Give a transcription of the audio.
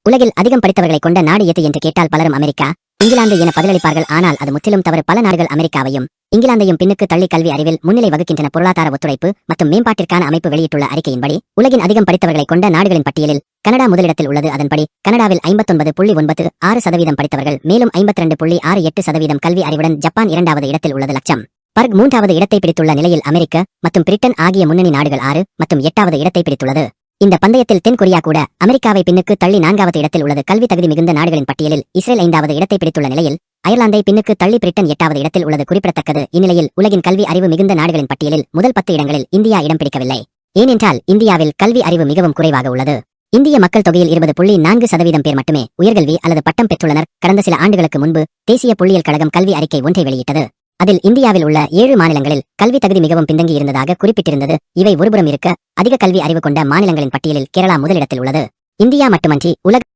உலகில் அதிகம் படித்தவர்களை கொண்ட நாடு எது என்று கேட்டால் பலரும் அமெரிக்கா, இங்கிலாந்து என பதிலளிப்பார்கள். ஆனால் அது முற்றிலும் தவறு. பல நாடுகள் அமெரிக்காவையும் இங்கிலாந்தையும் பின்னுக்கு தள்ளி கல்வி அறிவில் முன்னிலை வகுக்கின்றன. பொருளாதார ஒத்துழைப்பு மற்றும் மேம்பாட்டிற்கான அமைப்பு வெளியிட்டுள்ள அறிக்கையின்படி உலகின் அதிகம் படித்தவர்களை கொண்ட நாடுகளின் பட்டியலில் கனடா முதலிடத்தில் உள்ளது. அதன்படி கனடாவில் 59.96% படித்தவர்கள், மேலும் 52.68% கல்வி அறிவுடன் ஜப்பான் 2வது இடத்தில் உள்ளது. லக்சம்பர்க் 3வது இடத்தை பிடித்துள்ள நிலையில் அமெரிக்க மற்றும் பிரிட்டன் ஆகிய முன்னணி நாடுகள் 6 மற்றும் 8வது இடத்தை பிடித்துள்ளது. இந்த பந்தயத்தில் தென் கொரியா கூட அமெரிக்காவை பின்னுக்கு தள்ளி 4வது இடத்தில் உள்ளது. கல்வி தகுதி மிகுந்த நாடுகளின் பட்டியலில் இஸ்ரேல் 5வது இடத்தை பிடித்துள்ள நிலையில் அயர்லாந்தை பின்னுக்கு தள்ளி பிரிட்டன் 8வது இடத்தில் உள்ளது குறிப்பிடத்தக்கது. இந்நிலையில் உலகின் கல்வி அறிவு மிகுந்த நாடுகளின் பட்டியலில் முதல் 10 இடங்களில் இந்தியா இடம் பிடிக்கவில்லை. ஏனென்றால் இந்தியாவில் கல்வி அறிவு மிகவும் குறைவாக உள்ளது. இந்திய மக்கள் தொகையில் 20.4% பேர் மட்டுமே உயர்கல்வி அல்லது பட்டம் பெற்றுள்ளனர். கடந்த சில ஆண்டுகளுக்கு முன்பு தேசிய புள்ளியியல் கழகம் கல்வி அறிக்கை ஒன்றை வெளியிட்டது. அதில் இந்தியாவில் உள்ள 7 மாநிலங்களில் கல்வி தகுதி மிகவும் பின்தங்கி இருந்ததாக குறிப்பிட்டிருந்தது. இவை ஒருபுறம் இருக்க, அதிக கல்வி அறிவு கொண்ட மாநிலங்களின் பட்டியலில் கேரளா முதலிடத்தில் உள்ளது. இந்தியா மட்டுமன்றி உலக